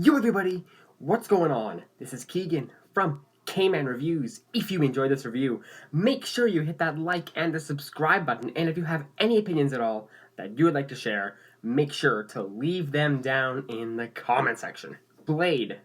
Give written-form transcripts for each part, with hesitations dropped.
Yo everybody, what's going on? This is Keegan from Kman Reviews. If you enjoyed this review, make sure you hit that like and the subscribe button, and if you have any opinions at all that you would like to share, make sure to leave them down in the comment section. Bladee,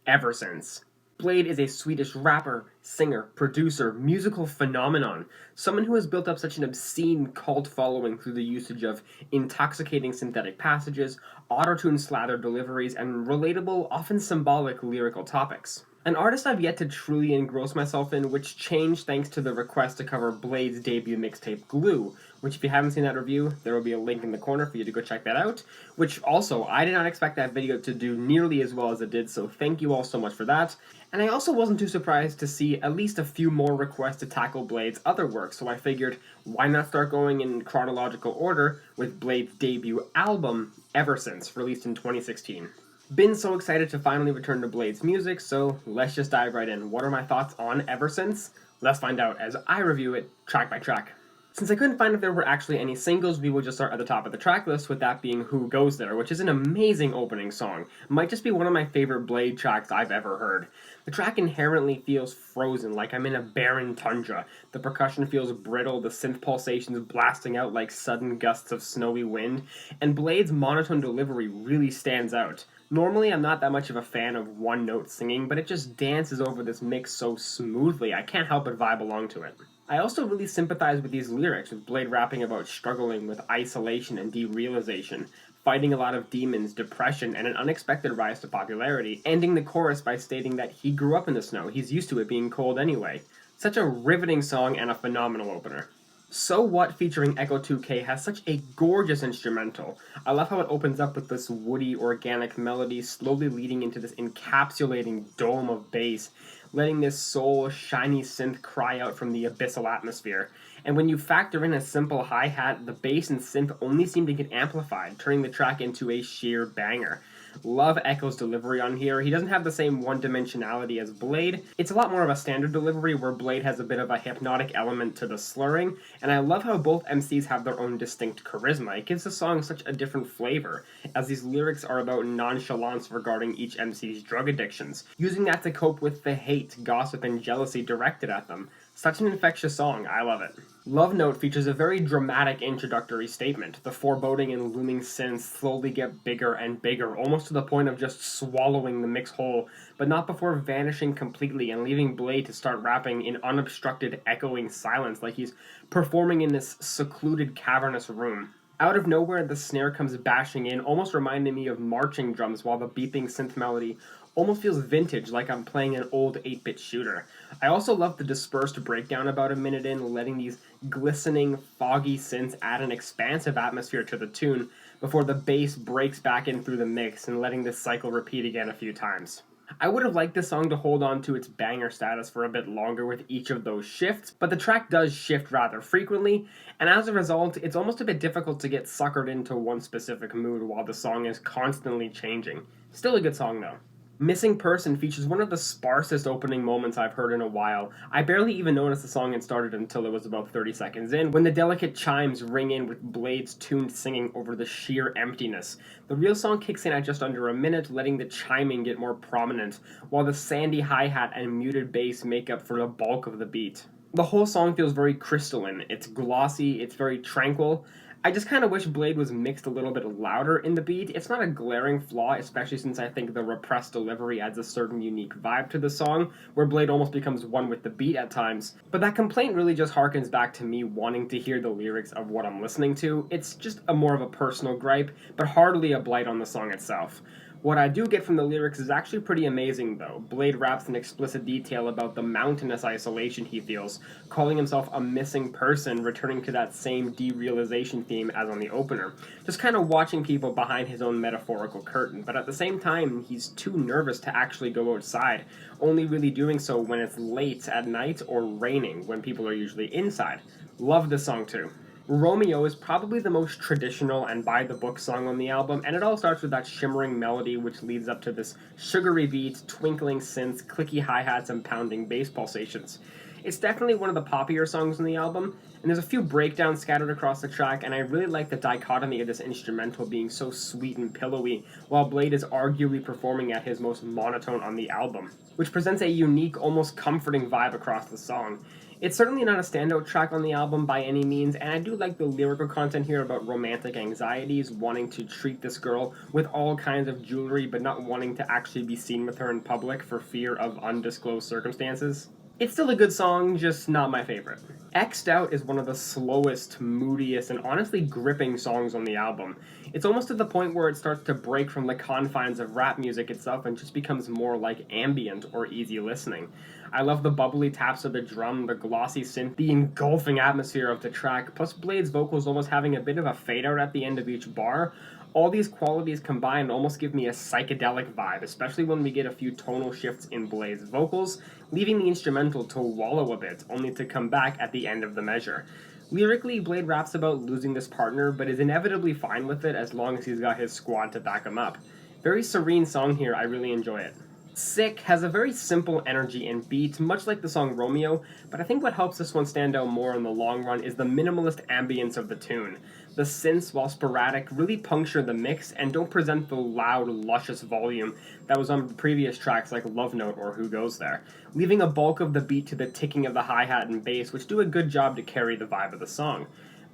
Eversince. Bladee is a Swedish rapper, singer, producer, musical phenomenon, someone who has built up such an obscene cult following through the usage of intoxicating synthetic passages, auto-tune slathered deliveries, and relatable, often symbolic lyrical topics. An artist I've yet to truly engross myself in, which changed thanks to the request to cover Bladee's debut mixtape Glue, which if you haven't seen that review, there will be a link in the corner for you to go check that out, which also, I did not expect that video to do nearly as well as it did, so thank you all so much for that. And I also wasn't too surprised to see at least a few more requests to tackle Bladee's other work, so I figured, why not start going in chronological order with Bladee's debut album, Eversince, released in 2016. Been so excited to finally return to Bladee's music, so let's just dive right in. What are my thoughts on Eversince? Let's find out as I review it track by track. Since I couldn't find if there were actually any singles, we will just start at the top of the track list, with that being Who Goes There, which is an amazing opening song. Might just be one of my favorite Bladee tracks I've ever heard. The track inherently feels frozen, like I'm in a barren tundra. The percussion feels brittle, the synth pulsations blasting out like sudden gusts of snowy wind, and Bladee's monotone delivery really stands out. Normally, I'm not that much of a fan of one-note singing, but it just dances over this mix so smoothly, I can't help but vibe along to it. I also really sympathize with these lyrics, with Bladee rapping about struggling with isolation and derealization, fighting a lot of demons, depression, and an unexpected rise to popularity, ending the chorus by stating that he grew up in the snow, he's used to it being cold anyway. Such a riveting song and a phenomenal opener. So What featuring Echo 2K has such a gorgeous instrumental. I love how it opens up with this woody, organic melody, slowly leading into this encapsulating dome of bass, letting this soul, shiny synth cry out from the abyssal atmosphere. And when you factor in a simple hi-hat, the bass and synth only seem to get amplified, turning the track into a sheer banger. Love Echo's delivery on here. He doesn't have the same one-dimensionality as Bladee. It's a lot more of a standard delivery where Bladee has a bit of a hypnotic element to the slurring, and I love how both MCs have their own distinct charisma. It gives the song such a different flavor, as these lyrics are about nonchalance regarding each MC's drug addictions, using that to cope with the hate, gossip, and jealousy directed at them. Such an infectious song, I love it. Lovenote features a very dramatic introductory statement. The foreboding and looming synths slowly get bigger and bigger, almost to the point of just swallowing the mix whole, but not before vanishing completely and leaving Bladee to start rapping in unobstructed, echoing silence like he's performing in this secluded, cavernous room. Out of nowhere, the snare comes bashing in, almost reminding me of marching drums, while the beeping synth melody almost feels vintage, like I'm playing an old 8-bit shooter. I also love the dispersed breakdown about a minute in, letting these glistening, foggy synths add an expansive atmosphere to the tune, before the bass breaks back in through the mix and letting this cycle repeat again a few times. I would have liked this song to hold on to its banger status for a bit longer with each of those shifts, but the track does shift rather frequently, and as a result, it's almost a bit difficult to get suckered into one specific mood while the song is constantly changing. Still a good song though. Missing Person features one of the sparsest opening moments I've heard in a while. I barely even noticed the song had started until it was about 30 seconds in, when the delicate chimes ring in with Bladee's tuned singing over the sheer emptiness. The real song kicks in at just under a minute, letting the chiming get more prominent, while the sandy hi-hat and muted bass make up for the bulk of the beat. The whole song feels very crystalline. It's glossy, it's very tranquil. I just kind of wish Bladee was mixed a little bit louder in the beat. It's not a glaring flaw, especially since I think the repressed delivery adds a certain unique vibe to the song, where Bladee almost becomes one with the beat at times. But that complaint really just harkens back to me wanting to hear the lyrics of what I'm listening to. It's just a more of a personal gripe, but hardly a blight on the song itself. What I do get from the lyrics is actually pretty amazing though. Bladee raps in explicit detail about the mountainous isolation he feels, calling himself a missing person, returning to that same derealization theme as on the opener. Just kind of watching people behind his own metaphorical curtain, but at the same time, he's too nervous to actually go outside, only really doing so when it's late at night or raining, when people are usually inside. Love this song too. Romeo is probably the most traditional and by-the-book song on the album, and it all starts with that shimmering melody which leads up to this sugary beat, twinkling synths, clicky hi-hats, and pounding bass pulsations. It's definitely one of the poppier songs on the album, and there's a few breakdowns scattered across the track, and I really like the dichotomy of this instrumental being so sweet and pillowy, while Bladee is arguably performing at his most monotone on the album, which presents a unique, almost comforting vibe across the song. It's certainly not a standout track on the album by any means, and I do like the lyrical content here about romantic anxieties, wanting to treat this girl with all kinds of jewelry, but not wanting to actually be seen with her in public for fear of undisclosed circumstances. It's still a good song, just not my favorite. X'd Out is one of the slowest, moodiest, and honestly gripping songs on the album. It's almost to the point where it starts to break from the confines of rap music itself and just becomes more like ambient or easy listening. I love the bubbly taps of the drum, the glossy synth, the engulfing atmosphere of the track, plus Blade's vocals almost having a bit of a fade out at the end of each bar. All these qualities combined almost give me a psychedelic vibe, especially when we get a few tonal shifts in Blade's vocals, leaving the instrumental to wallow a bit, only to come back at the end of the measure. Lyrically, Bladee raps about losing this partner, but is inevitably fine with it as long as he's got his squad to back him up. Very serene song here, I really enjoy it. Sick has a very simple energy and beat, much like the song Romeo, but I think what helps this one stand out more in the long run is the minimalist ambience of the tune. The synths, while sporadic, really puncture the mix and don't present the loud, luscious volume that was on previous tracks like Lovenote or Who Goes There, leaving a bulk of the beat to the ticking of the hi-hat and bass, which do a good job to carry the vibe of the song.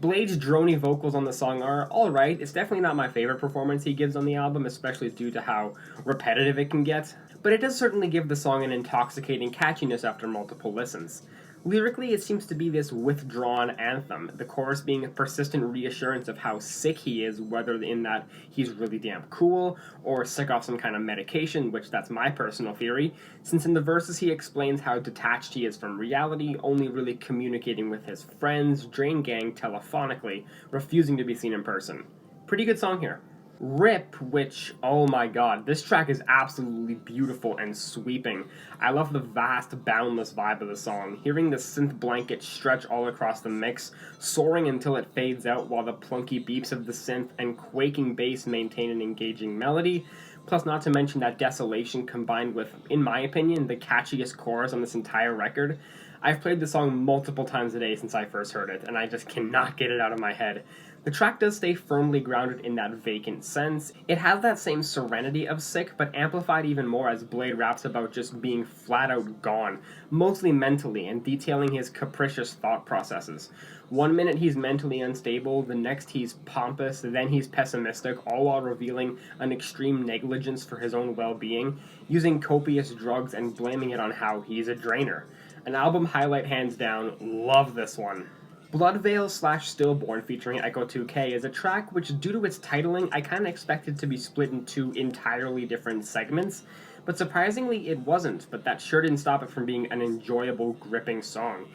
Blade's drony vocals on the song are alright. It's definitely not my favorite performance he gives on the album, especially due to how repetitive it can get, but it does certainly give the song an intoxicating catchiness after multiple listens. Lyrically, it seems to be this withdrawn anthem, the chorus being a persistent reassurance of how sick he is, whether in that he's really damn cool, or sick off some kind of medication, which that's my personal theory, since in the verses he explains how detached he is from reality, only really communicating with his friends, Drain Gang, telephonically, refusing to be seen in person. Pretty good song here. Rip, which, oh my god, this track is absolutely beautiful and sweeping. I love the vast, boundless vibe of the song, hearing the synth blanket stretch all across the mix, soaring until it fades out while the plunky beeps of the synth and quaking bass maintain an engaging melody, plus not to mention that desolation combined with, in my opinion, the catchiest chorus on this entire record. I've played the song multiple times a day since I first heard it, and I just cannot get it out of my head. The track does stay firmly grounded in that vacant sense. It has that same serenity of Sick, but amplified even more as Bladee raps about just being flat out gone, mostly mentally, and detailing his capricious thought processes. One minute he's mentally unstable, the next he's pompous, then he's pessimistic, all while revealing an extreme negligence for his own well-being, using copious drugs and blaming it on how he's a drainer. An album highlight hands down, love this one. Bloodveil / Stillborn featuring Echo 2K is a track which, due to its titling, I kinda expected to be split into entirely different segments, but surprisingly it wasn't, but that sure didn't stop it from being an enjoyable, gripping song.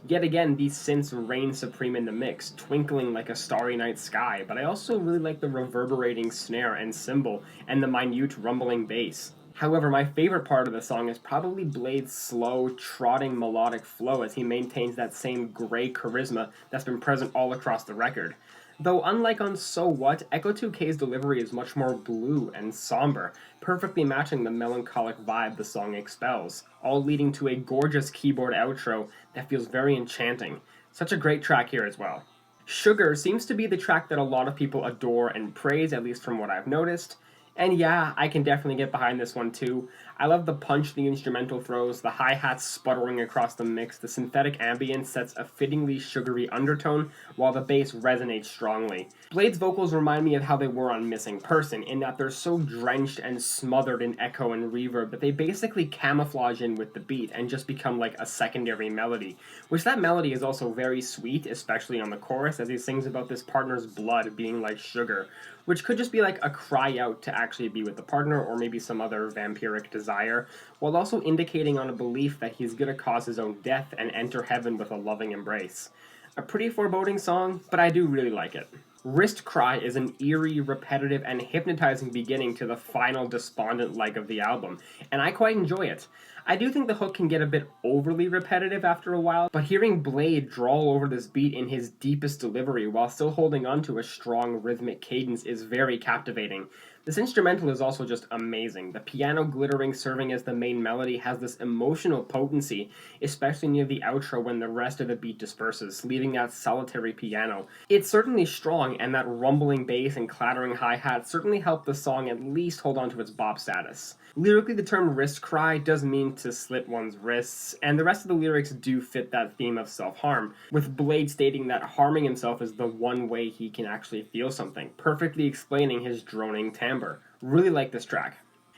Yet again, these synths reign supreme in the mix, twinkling like a starry night sky, but I also really like the reverberating snare and cymbal, and the minute rumbling bass. However, my favorite part of the song is probably Blade's slow, trotting melodic flow as he maintains that same gray charisma that's been present all across the record. Though unlike on So What, Echo 2K's delivery is much more blue and somber, perfectly matching the melancholic vibe the song expels, all leading to a gorgeous keyboard outro that feels very enchanting. Such a great track here as well. Sugar seems to be the track that a lot of people adore and praise, at least from what I've noticed. And yeah, I can definitely get behind this one too. I love the punch the instrumental throws, the hi-hats sputtering across the mix, the synthetic ambience sets a fittingly sugary undertone, while the bass resonates strongly. Blade's vocals remind me of how they were on Missing Person, in that they're so drenched and smothered in echo and reverb that they basically camouflage in with the beat and just become like a secondary melody, which that melody is also very sweet, especially on the chorus, as he sings about this partner's blood being like sugar, which could just be like a cry out to actually be with the partner or maybe some other vampiric desire, while also indicating on a belief that he's gonna cause his own death and enter heaven with a loving embrace. A pretty foreboding song, but I do really like it. Wrist Cry is an eerie, repetitive, and hypnotizing beginning to the final despondent leg of the album, and I quite enjoy it. I do think the hook can get a bit overly repetitive after a while, but hearing Bladee drawl over this beat in his deepest delivery while still holding on to a strong rhythmic cadence is very captivating. This instrumental is also just amazing. The piano glittering serving as the main melody has this emotional potency, especially near the outro when the rest of the beat disperses, leaving that solitary piano. It's certainly strong, and that rumbling bass and clattering hi-hat certainly help the song at least hold on to its bop status. Lyrically, the term wrist cry does mean to slit one's wrists, and the rest of the lyrics do fit that theme of self-harm, with Bladee stating that harming himself is the one way he can actually feel something, perfectly explaining his droning timbre. Really like this track.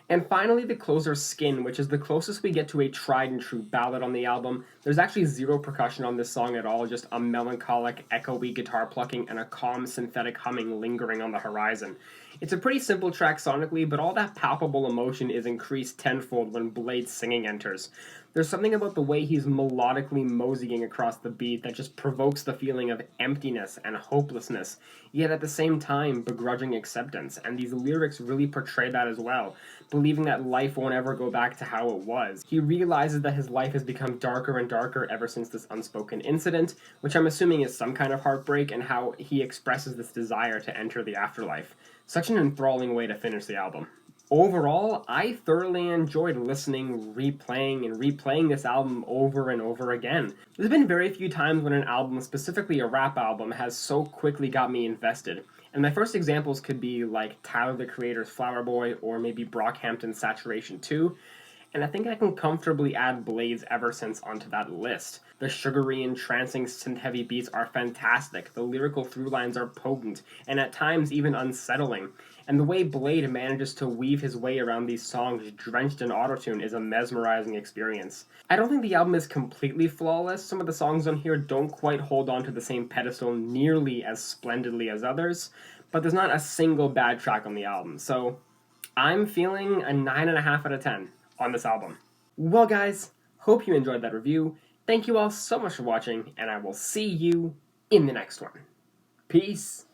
And finally, the closer Skin, which is the closest we get to a tried and true ballad on the album. There's actually zero percussion on this song at all, just a melancholic, echoey guitar plucking and a calm synthetic humming lingering on the horizon. It's a pretty simple track sonically, but all that palpable emotion is increased tenfold when Blade's singing enters. There's something about the way he's melodically moseying across the beat that just provokes the feeling of emptiness and hopelessness, yet at the same time begrudging acceptance, and these lyrics really portray that as well, believing that life won't ever go back to how it was. He realizes that his life has become darker and darker ever since this unspoken incident, which I'm assuming is some kind of heartbreak, and how he expresses this desire to enter the afterlife. Such an enthralling way to finish the album. Overall, I thoroughly enjoyed listening, replaying, and replaying this album over and over again. There's been very few times when an album, specifically a rap album, has so quickly got me invested. And my first examples could be like Tyler the Creator's Flower Boy, or maybe Brockhampton's Saturation 2, and I think I can comfortably add Blade's Eversince onto that list. The sugary, entrancing, synth-heavy beats are fantastic, the lyrical through-lines are potent, and at times even unsettling, and the way Bladee manages to weave his way around these songs drenched in autotune is a mesmerizing experience. I don't think the album is completely flawless. Some of the songs on here don't quite hold on to the same pedestal nearly as splendidly as others, but there's not a single bad track on the album, so I'm feeling a 9.5 out of 10 on this album. Well guys, hope you enjoyed that review. Thank you all so much for watching, and I will see you in the next one. Peace!